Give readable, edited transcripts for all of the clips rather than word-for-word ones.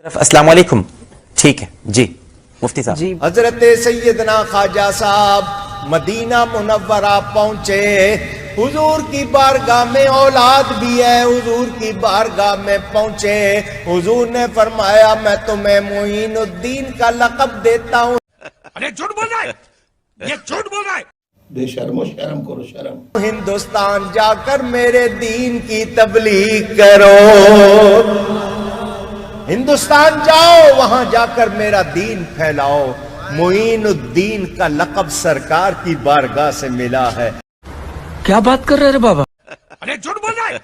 السلام علیکم. ٹھیک ہے جی مفتی صاحب. جی حضرت سیدنا خواجہ صاحب مدینہ منورہ پہنچے. حضور کی بارگاہ میں اولاد بھی ہے. حضور کی بارگاہ میں پہنچے. حضور نے فرمایا میں تمہیں معین الدین کا لقب دیتا ہوں. ارے جھوٹ بول رہا ہے, یہ جھوٹ بول رہا ہے. بے شرمو شرم کرو شرم. ہندوستان جا کر میرے دین کی تبلیغ کرو. ہندوستان جاؤ, وہاں جا کر میرا دین پھیلاؤ. معین الدین کا لقب سرکار کی بارگاہ سے ملا ہے. کیا بات کر رہے ہیں بابا؟ ارے جھوٹ بول رہا ہے,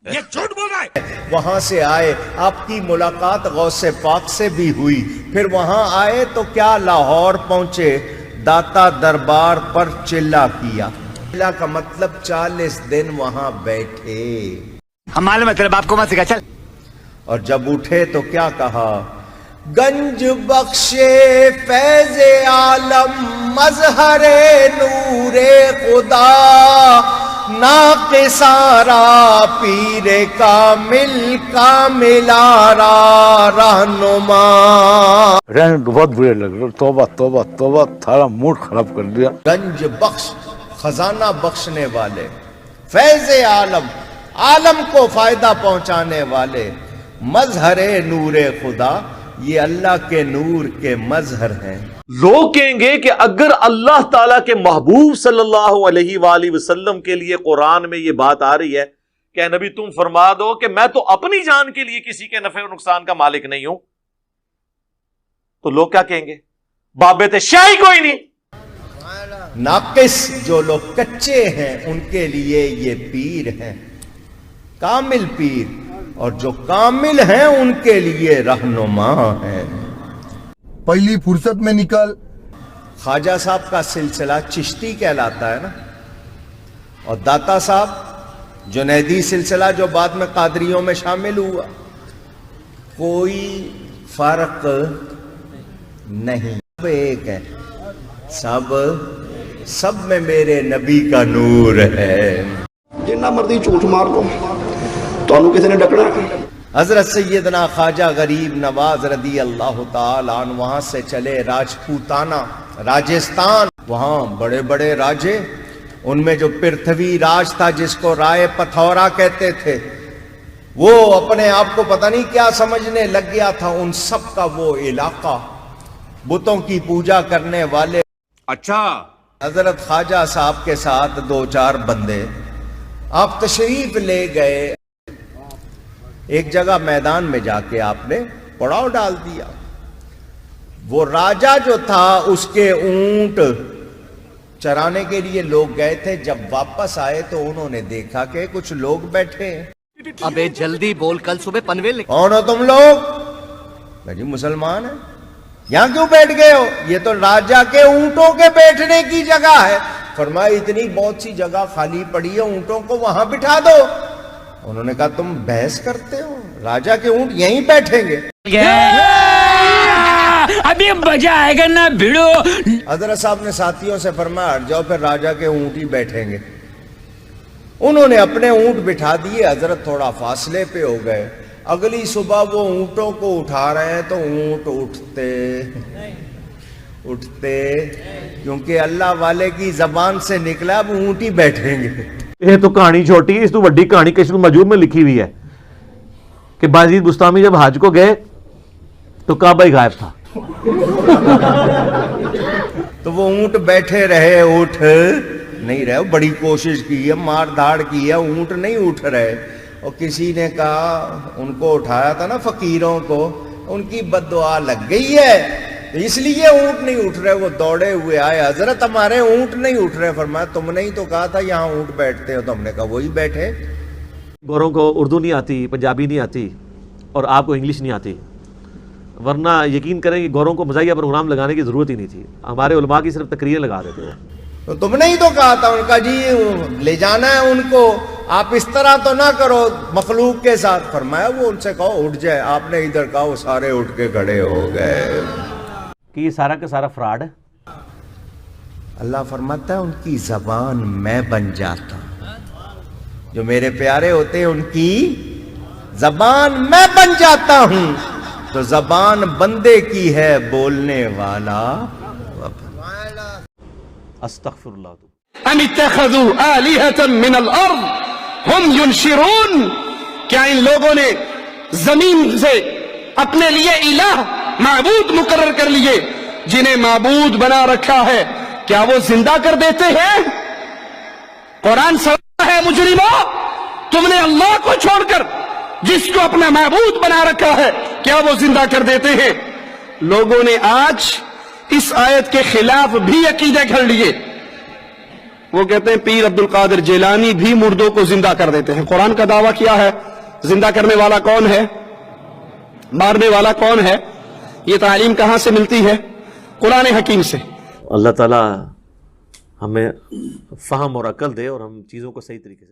یہ جھوٹ بول رہا ہے. وہاں سے آئے, آپ کی ملاقات غوث پاک سے بھی ہوئی. پھر وہاں آئے تو کیا لاہور پہنچے, داتا دربار پر چلا کیا. چلا کا مطلب 40 دن وہاں بیٹھے. ہم معلوم ہے تیرے باپ کو مت سکھا, چل. اور جب اٹھے تو کیا کہا, گنج بخشے فیض عالم مظہر نور خدا ناقصارا پیر کامل کاملارا رہنما. رہنے بہت برے لگ رہے. توبہ توبہ توبہ, تھارا موڈ خراب کر دیا. گنج بخش خزانہ بخشنے والے, فیض عالم عالم کو فائدہ پہنچانے والے, مظہر نور خدا, یہ اللہ کے نور کے مظہر ہیں. لوگ کہیں گے کہ اگر اللہ تعالیٰ کے محبوب صلی اللہ علیہ وآلہ وسلم کے لیے قرآن میں یہ بات آ رہی ہے کہ اے نبی تم فرما دو کہ میں تو اپنی جان کے لیے کسی کے نفع و نقصان کا مالک نہیں ہوں, تو لوگ کیا کہیں گے, بابت شاہی کوئی نہیں. ناقص جو لوگ کچے ہیں ان کے لیے یہ پیر ہیں, کامل پیر, اور جو کامل ہیں ان کے لیے رہنما ہیں. پہلی فرصت میں نکل. خواجہ صاحب کا سلسلہ چشتی کہلاتا ہے نا, اور داتا صاحب جنیدی سلسلہ جو بعد میں قادریوں میں شامل ہوا. کوئی فرق نہیں, سب ایک ہے, سب میں میرے نبی کا نور ہے. جنہ مرضی جھوٹ مار لو, تو کسی نے ڈکنا. حضرت سیدنا خواجہ غریب نواز رضی اللہ تعالی عنہ وہاں سے چلے راجپوتانہ راجستھان. وہاں بڑے بڑے راجے, ان میں جو پرتھوی راج تھا جس کو رائے پتھورا کہتے تھے, وہ اپنے آپ کو پتہ نہیں کیا سمجھنے لگ گیا تھا. ان سب کا وہ علاقہ بتوں کی پوجا کرنے والے. اچھا, حضرت خواجہ صاحب کے ساتھ 2-4 بندے آپ تشریف لے گئے. ایک جگہ میدان میں جا کے آپ نے پڑاؤ ڈال دیا. وہ راجہ جو تھا اس کے اونٹ چرانے کے لیے لوگ گئے تھے. جب واپس آئے تو انہوں نے دیکھا کہ کچھ لوگ بیٹھے ہیں. ابے جلدی بول, کل صبح پنویل. کون ہو تم لوگ؟ میں جی مسلمان ہیں. یہاں کیوں بیٹھ گئے ہو؟ یہ تو راجہ کے اونٹوں کے بیٹھنے کی جگہ ہے. فرمایا اتنی بہت سی جگہ خالی پڑی ہے, اونٹوں کو وہاں بٹھا دو. انہوں نے کہا تم بحث کرتے ہو, راجہ کے اونٹ یہیں بیٹھیں گے. ابھی مزہ آئے گا نا بھیڑو. حضرت صاحب نے ساتھیوں سے فرمایا ہٹ جاؤ, پھر راجہ کے اونٹ ہی بیٹھیں گے. انہوں نے اپنے اونٹ بٹھا دیے. حضرت تھوڑا فاصلے پہ ہو گئے. اگلی صبح وہ اونٹوں کو اٹھا رہے ہیں تو اونٹ اٹھتے کیونکہ اللہ والے کی زبان سے نکلا, اب اونٹ ہی بیٹھیں گے. یہ تو کہانی چھوٹی ہے, اس تو بڑی کہانی کشف المجوب میں لکھی ہوئی ہے کہ بازید بستامی جب حج کو گئے تو کعبہ ہی غائب تھا. تو وہ اونٹ بیٹھے رہے, اٹھ نہیں رہے. بڑی کوشش کی ہے, مار دھاڑ کی ہے, اونٹ نہیں اٹھ رہے. اور کسی نے کہا, ان کو اٹھایا تھا نا فقیروں کو, ان کی بد دعا لگ گئی ہے اس لیے اونٹ نہیں اٹھ رہے. وہ دوڑے ہوئے آئے, حضرت ہمارے اونٹ نہیں اٹھ رہے. فرمایا تم نے ہی تو کہا تھا یہاں اونٹ بیٹھتے ہو. تو ہم نے کہا وہی بیٹھے. گوروں کو اردو نہیں آتی, پنجابی نہیں آتی, اور آپ کو انگلش نہیں آتی, ورنہ یقین کریں کہ گوروں کو مزاحیہ پروگرام لگانے کی ضرورت ہی نہیں تھی. ہمارے علماء کی صرف تقریریں لگا دیتے ہیں. تو تم نے ہی تو کہا تھا. ان کا جی لے جانا ہے ان کو, آپ اس طرح تو نہ کرو مخلوق کے ساتھ. فرمایا وہ ان سے کہو اٹھ جائے. آپ نے ادھر کہا, وہ سارے اٹھ کے کھڑے ہو گئے. کہ یہ سارا کا سارا فراڈ ہے. اللہ فرماتا ہے ان کی زبان میں بن جاتا ہوں. جو میرے پیارے ہوتے ہیں ان کی زبان میں بن جاتا ہوں. تو زبان بندے کی ہے بولنے والا استغفر اللہ. ام اتخذوا آلہۃ من الارض ہم ینشرون، کیا ان لوگوں نے زمین سے اپنے لیے الہ معبود مقرر کر لیے، جنہیں معبود بنا رکھا ہے، کیا وہ زندہ کر دیتے ہیں؟ قرآن سوال ہے مجرموں، تم نے اللہ کو چھوڑ کر جس کو اپنا معبود بنا رکھا ہے کیا وہ زندہ کر دیتے ہیں؟ لوگوں نے آج اس آیت کے خلاف بھی عقیدے گھڑ لیے. وہ کہتے ہیں پیر عبد القادر جیلانی بھی مردوں کو زندہ کر دیتے ہیں. قرآن کا دعویٰ کیا ہے؟ زندہ کرنے والا کون ہے؟ مارنے والا کون ہے؟ یہ تعلیم کہاں سے ملتی ہے؟ قرآن حکیم سے. اللہ تعالیٰ ہمیں فہم اور عقل دے اور ہم چیزوں کو صحیح طریقے سے